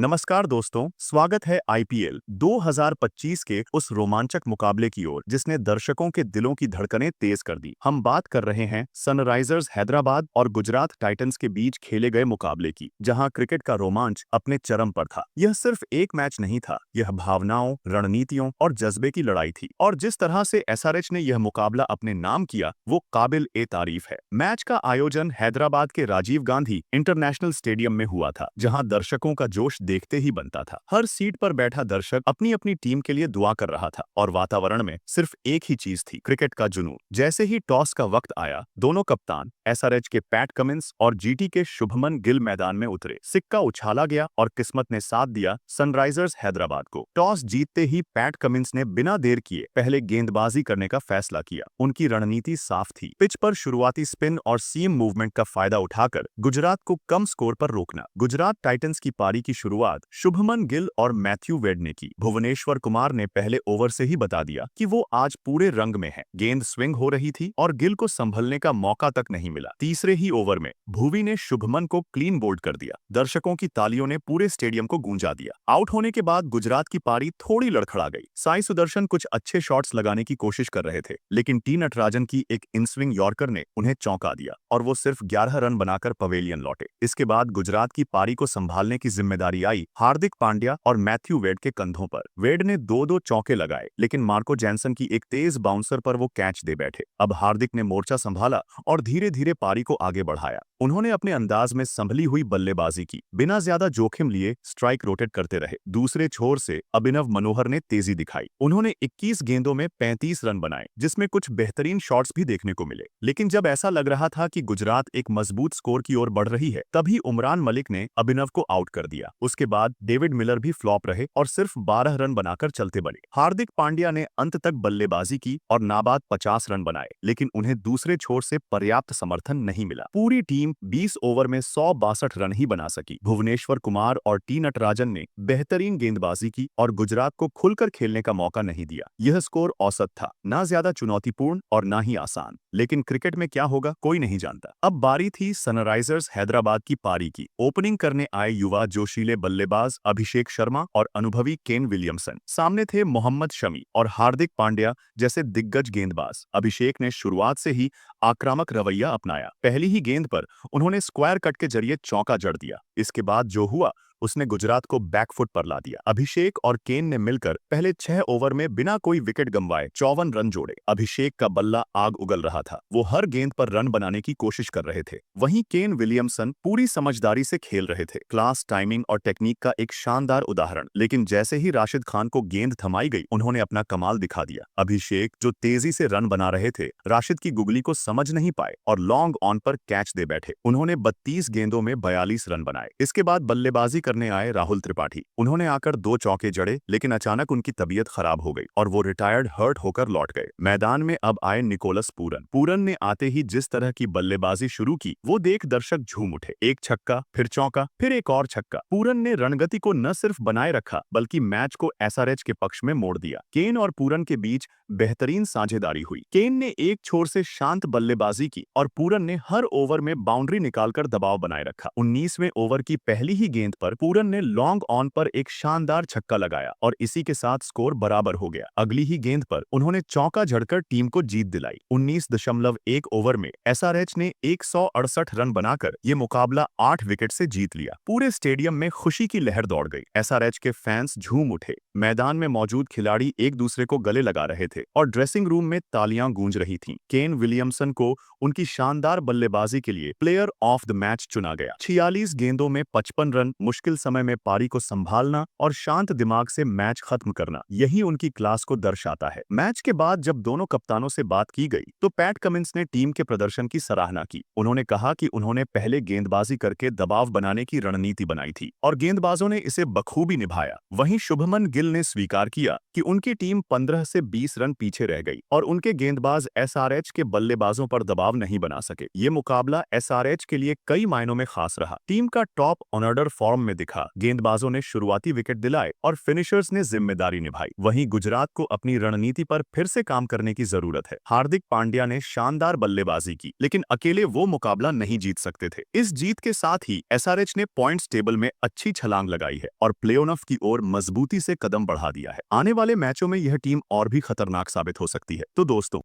नमस्कार दोस्तों, स्वागत है आईपीएल 2025 के उस रोमांचक मुकाबले की ओर जिसने दर्शकों के दिलों की धड़कनें तेज कर दी। हम बात कर रहे हैं सनराइजर्स हैदराबाद और गुजरात टाइटंस के बीच खेले गए मुकाबले की, जहां क्रिकेट का रोमांच अपने चरम पर था। यह सिर्फ एक मैच नहीं था, यह भावनाओं, रणनीतियों और जज्बे की लड़ाई थी। और जिस तरह से एसआरएच ने यह मुकाबला अपने नाम किया, वो काबिल ए तारीफ है। मैच का आयोजन हैदराबाद के राजीव गांधी इंटरनेशनल स्टेडियम में हुआ था, जहां दर्शकों का जोश देखते ही बनता था। हर सीट पर बैठा दर्शक अपनी अपनी टीम के लिए दुआ कर रहा था और वातावरण में सिर्फ एक ही चीज थी, क्रिकेट का जुनून। जैसे ही टॉस का वक्त आया, दोनों कप्तान एसआरएच के पैट कमिंस और जीटी के शुभमन गिल मैदान में उतरे। सिक्का उछाला गया और किस्मत ने साथ दिया सनराइजर्स हैदराबाद को। टॉस जीतते ही पैट कमिंस ने बिना देर किए पहले गेंदबाजी करने का फैसला किया। उनकी रणनीति साफ थी, पिच पर शुरुआती स्पिन और सीम मूवमेंट का फायदा उठाकर गुजरात को कम स्कोर पर रोकना। गुजरात टाइटंस की पारी की शुरुआत शुभमन गिल और मैथ्यू वेड ने की। भुवनेश्वर कुमार ने पहले ओवर से ही बता दिया कि वो आज पूरे रंग में है। गेंद स्विंग हो रही थी और गिल को संभलने का मौका तक नहीं मिला। तीसरे ही ओवर में भुवी ने शुभमन को क्लीन बोल्ड कर दिया। दर्शकों की तालियों ने पूरे स्टेडियम को गूंजा दिया। आउट होने के बाद गुजरात की पारी थोड़ी लड़खड़ा गई। साई सुदर्शन कुछ अच्छे शॉट्स लगाने की कोशिश कर रहे थे, लेकिन टी नटराजन की एक इनस्विंग यॉर्कर ने उन्हें चौंका दिया और वो सिर्फ 11 रन बनाकर पवेलियन लौटे। इसके बाद गुजरात की पारी को संभालने की जिम्मेदारी आई हार्दिक पांड्या और मैथ्यू वेड के कंधों पर। वेड ने दो चौके लगाए, लेकिन मार्को जैनसन की एक तेज बाउंसर पर वो कैच दे बैठे। अब हार्दिक ने मोर्चा संभाला और धीरे धीरे पारी को आगे बढ़ाया। उन्होंने अपने अंदाज में संभली हुई बल्लेबाजी की, बिना ज्यादा जोखिम लिए स्ट्राइक रोटेट करते रहे। दूसरे छोर से अभिनव मनोहर ने तेजी दिखाई। उन्होंने 21 गेंदों में 35 रन बनाए, जिसमें कुछ बेहतरीन शॉट्स भी देखने को मिले। लेकिन जब ऐसा लग रहा था कि गुजरात एक मजबूत स्कोर की ओर बढ़ रही है, तभी उमरान मलिक ने अभिनव को आउट कर दिया। उसके बाद डेविड मिलर भी फ्लॉप रहे और सिर्फ 12 रन बनाकर चलते बने। हार्दिक पांड्या ने अंत तक बल्लेबाजी की और नाबाद 50 रन बनाए, लेकिन उन्हें दूसरे छोर से पर्याप्त समर्थन नहीं मिला। पूरी टीम 20 ओवर में 162 रन ही बना सकी। भुवनेश्वर कुमार और टी नटराजन ने बेहतरीन गेंदबाजी की और गुजरात को खुलकर खेलने का मौका नहीं दिया। यह स्कोर औसत था, ना ज्यादा चुनौतीपूर्ण और ना ही आसान। लेकिन क्रिकेट में क्या होगा कोई नहीं जानता। अब बारी थी सनराइजर्स हैदराबाद की पारी की। ओपनिंग करने आए युवा जोशीले बल्लेबाज अभिषेक शर्मा और अनुभवी केन विलियमसन। सामने थे मोहम्मद शमी और हार्दिक पांड्या जैसे दिग्गज गेंदबाज। अभिषेक ने शुरुआत से ही आक्रामक रवैया अपनाया। पहली ही गेंद पर उन्होंने स्क्वायर कट के जरिए चौका जड़ दिया। इसके बाद जो हुआ, उसने गुजरात को बैकफुट पर ला दिया। अभिषेक और केन ने मिलकर पहले 6 ओवर में बिना कोई विकेट गंवाए 54 रन जोड़े। अभिषेक का बल्ला आग उगल रहा था, वो हर गेंद पर रन बनाने की कोशिश कर रहे थे। वहीं केन विलियमसन पूरी समझदारी से खेल रहे थे। क्लास, टाइमिंग और टेक्निक का एक शानदार उदाहरण। लेकिन जैसे ही राशिद खान को गेंद थमाई गई, उन्होंने अपना कमाल दिखा दिया। अभिषेक जो तेजी से रन बना रहे थे, राशिद की गुगली को समझ नहीं पाए और लॉन्ग ऑन पर कैच दे बैठे। उन्होंने 32 गेंदों में 42 रन बनाए। इसके बाद बल्लेबाजी करने आए राहुल त्रिपाठी। उन्होंने आकर 2 चौके जड़े, लेकिन अचानक उनकी तबीयत खराब हो गई और वो रिटायर्ड हर्ट होकर लौट गए। मैदान में अब आए निकोलस पूरन। पूरन ने आते ही जिस तरह की बल्लेबाजी शुरू की, वो देख दर्शक झूम उठे। एक छक्का, फिर चौका, फिर एक और छक्का। पूरन ने रणगति को न सिर्फ बनाए रखा, बल्कि मैच को एसआरएच के पक्ष में मोड़ दिया। केन और पूरन के बीच बेहतरीन साझेदारी हुई। केन ने एक छोर से शांत बल्लेबाजी की और पूरन ने हर ओवर में बाउंड्री निकालकर दबाव बनाए रखा। 19वें ओवर की पहली ही गेंद पर पूरन ने लॉन्ग ऑन पर एक शानदार छक्का लगाया और इसी के साथ स्कोर बराबर हो गया। अगली ही गेंद पर उन्होंने चौका जड़कर टीम को जीत दिलाई। 19.1 ओवर में एसआरएच ने 168 रन बनाकर ये मुकाबला 8 विकेट से जीत लिया। पूरे स्टेडियम में खुशी की लहर दौड़ गई। एसआरएच के फैंस झूम उठे। मैदान में मौजूद खिलाड़ी एक दूसरे को गले लगा रहे थे और ड्रेसिंग रूम में तालियां गूंज रही थीं। केन विलियमसन को उनकी शानदार बल्लेबाजी के लिए प्लेयर ऑफ द मैच चुना गया। 46 गेंदों में 55 रन, मुश्किल समय में पारी को संभालना और शांत दिमाग से मैच खत्म करना, यही उनकी क्लास को दर्शाता है। मैच के बाद जब दोनों कप्तानों से बात की गई, तो पैट कमिंस ने टीम के प्रदर्शन की सराहना की। उन्होंने कहा कि उन्होंने पहले गेंदबाजी करके दबाव बनाने की रणनीति बनाई थी और गेंदबाजों ने इसे बखूबी निभाया। वहीं शुभमन गिल ने स्वीकार किया कि उनकी टीम 15 से 20 रन पीछे रह गई और उनके गेंदबाज एसआरएच के बल्लेबाजों पर दबाव नहीं बना सके। ये मुकाबला एसआरएच के लिए कई मायनों में खास रहा। टीम का टॉप ऑर्डर फॉर्म में दिखा। गेंदबाजों ने शुरुआती विकेट दिलाए और फिनिशर्स ने जिम्मेदारी निभाई। वहीं गुजरात को अपनी रणनीति पर फिर से काम करने की जरूरत है। हार्दिक पांड्या ने शानदार बल्लेबाजी की, लेकिन अकेले वो मुकाबला नहीं जीत सकते थे। इस जीत के साथ ही एसआरएच ने पॉइंट्स टेबल में अच्छी छलांग लगाई है और प्लेऑफ की ओर मजबूती से कदम बढ़ा दिया है। आने वाले मैचों में यह टीम और भी खतरनाक साबित हो सकती है। तो दोस्तों,